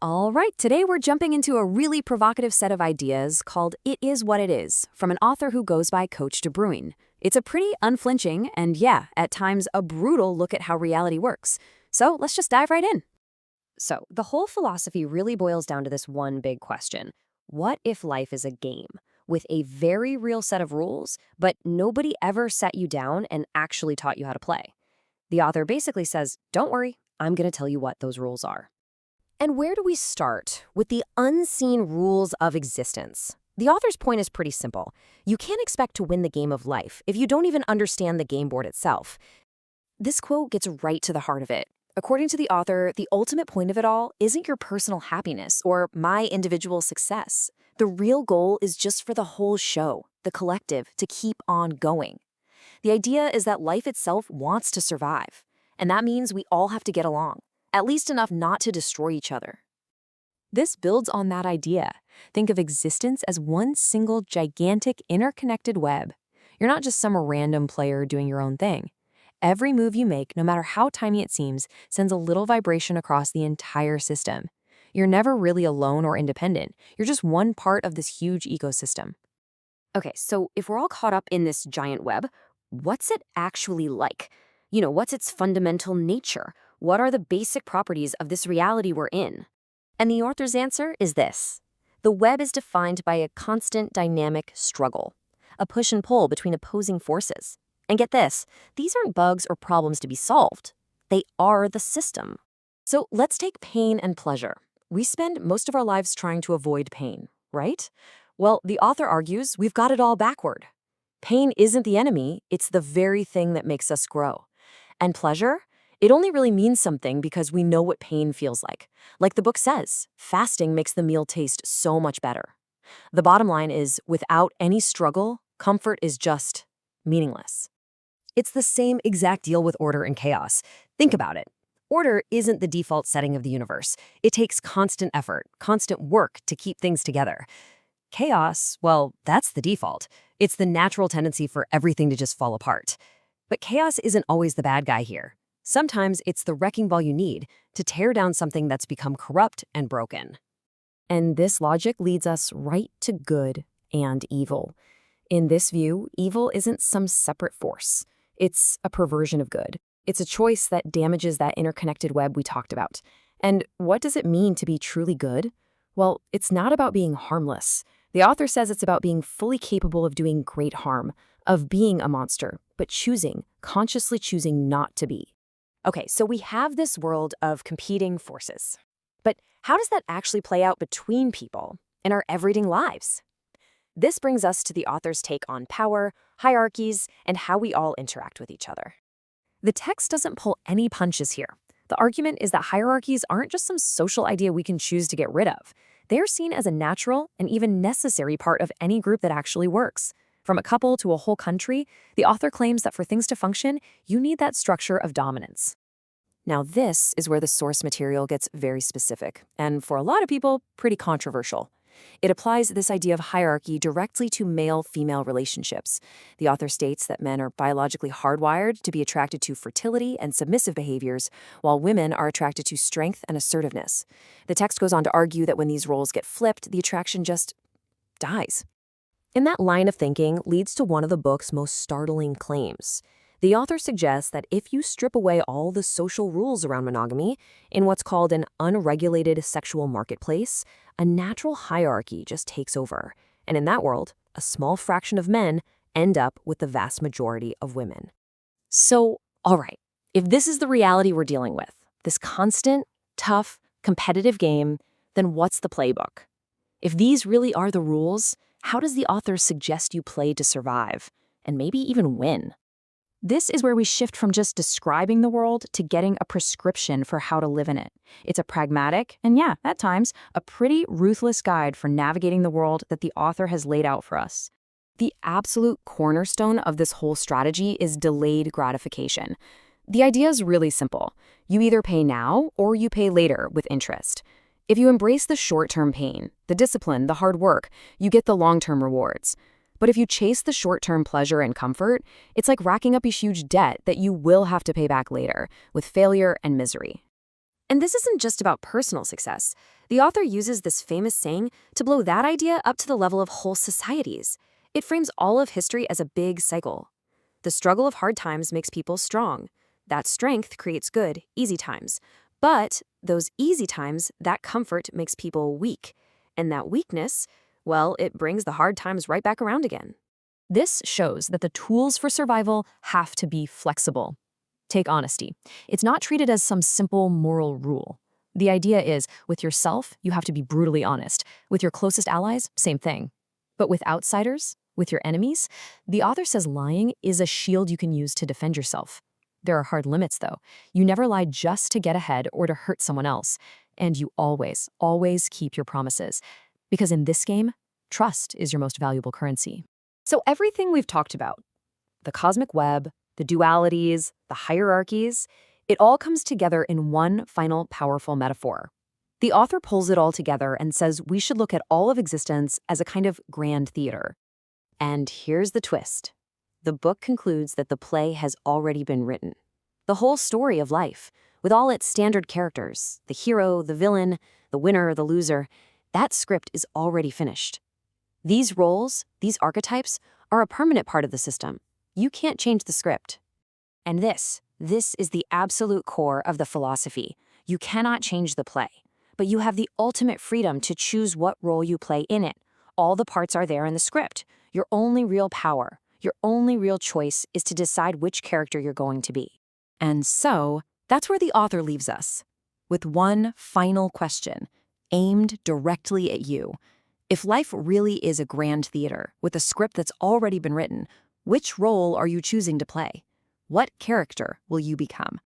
All right, today we're jumping into a really provocative set of ideas called It Is What It Is, from an author who goes by Coach Bruyn. It's a pretty unflinching and, yeah, at times a brutal look at how reality works. So let's just dive right in. So, the whole philosophy really boils down to this one big question. What if life is a game with a very real set of rules, but nobody ever sat you down and actually taught you how to play? The author basically says, don't worry, I'm going to tell you what those rules are. And where do we start? With the unseen rules of existence. The author's point is pretty simple. You can't expect to win the game of life if you don't even understand the game board itself. This quote gets right to the heart of it. According to the author, the ultimate point of it all isn't your personal happiness or my individual success. The real goal is just for the whole show, the collective, to keep on going. The idea is that life itself wants to survive, and that means we all have to get along, at least enough not to destroy each other. This builds on that idea. Think of existence as one single gigantic interconnected web. You're not just some random player doing your own thing. Every move you make, no matter how tiny it seems, sends a little vibration across the entire system. You're never really alone or independent. You're just one part of this huge ecosystem. Okay, so if we're all caught up in this giant web, what's it actually like? What's its fundamental nature? What are the basic properties of this reality we're in? And the author's answer is this. The web is defined by a constant dynamic struggle, a push and pull between opposing forces. And get this, these aren't bugs or problems to be solved. They are the system. So let's take pain and pleasure. We spend most of our lives trying to avoid pain, right? Well, the author argues we've got it all backward. Pain isn't the enemy, it's the very thing that makes us grow. And pleasure? It only really means something because we know what pain feels like. Like the book says, fasting makes the meal taste so much better. The bottom line is, without any struggle, comfort is just meaningless. It's the same exact deal with order and chaos. Think about it. Order isn't the default setting of the universe. It takes constant effort, constant work to keep things together. Chaos, well, that's the default. It's the natural tendency for everything to just fall apart. But chaos isn't always the bad guy here. Sometimes it's the wrecking ball you need to tear down something that's become corrupt and broken. And this logic leads us right to good and evil. In this view, evil isn't some separate force. It's a perversion of good. It's a choice that damages that interconnected web we talked about. And what does it mean to be truly good? Well, it's not about being harmless. The author says it's about being fully capable of doing great harm, of being a monster, but consciously choosing not to be. Okay, so we have this world of competing forces. But how does that actually play out between people in our everyday lives? This brings us to the author's take on power, hierarchies, and how we all interact with each other. The text doesn't pull any punches here. The argument is that hierarchies aren't just some social idea we can choose to get rid of. They're seen as a natural and even necessary part of any group that actually works. From a couple to a whole country, the author claims that for things to function, you need that structure of dominance. Now, this is where the source material gets very specific, and for a lot of people, pretty controversial. It applies this idea of hierarchy directly to male-female relationships. The author states that men are biologically hardwired to be attracted to fertility and submissive behaviors, while women are attracted to strength and assertiveness. The text goes on to argue that when these roles get flipped, the attraction just dies. And that line of thinking leads to one of the book's most startling claims. The author suggests that if you strip away all the social rules around monogamy in what's called an unregulated sexual marketplace, a natural hierarchy just takes over. And in that world, a small fraction of men end up with the vast majority of women. So, all right, if this is the reality we're dealing with, this constant, tough, competitive game, then what's the playbook? If these really are the rules, how does the author suggest you play to survive, and maybe even win? This is where we shift from just describing the world to getting a prescription for how to live in it. It's a pragmatic, and yeah, at times, a pretty ruthless guide for navigating the world that the author has laid out for us. The absolute cornerstone of this whole strategy is delayed gratification. The idea is really simple. You either pay now or you pay later with interest. If you embrace the short-term pain, the discipline, the hard work, you get the long-term rewards. But if you chase the short-term pleasure and comfort, it's like racking up a huge debt that you will have to pay back later, with failure and misery. And this isn't just about personal success. The author uses this famous saying to blow that idea up to the level of whole societies. It frames all of history as a big cycle. The struggle of hard times makes people strong. That strength creates good, easy times. But those easy times, that comfort makes people weak. And that weakness, well, it brings the hard times right back around again. This shows that the tools for survival have to be flexible. Take honesty. It's not treated as some simple moral rule. The idea is, with yourself, you have to be brutally honest. With your closest allies, same thing. But with outsiders, with your enemies, the author says lying is a shield you can use to defend yourself. There are hard limits, though. You never lie just to get ahead or to hurt someone else. And you always, always keep your promises. Because in this game, trust is your most valuable currency. So everything we've talked about, the cosmic web, the dualities, the hierarchies, it all comes together in one final powerful metaphor. The author pulls it all together and says we should look at all of existence as a kind of grand theater. And here's the twist. The book concludes that the play has already been written. The whole story of life, with all its standard characters, the hero, the villain, the winner, the loser, that script is already finished. These roles, these archetypes, are a permanent part of the system. You can't change the script. And this is the absolute core of the philosophy. You cannot change the play, but you have the ultimate freedom to choose what role you play in it. All the parts are there in the script. Your only real power, your only real choice is to decide which character you're going to be. And so, that's where the author leaves us, with one final question, aimed directly at you. If life really is a grand theater, with a script that's already been written, which role are you choosing to play? What character will you become?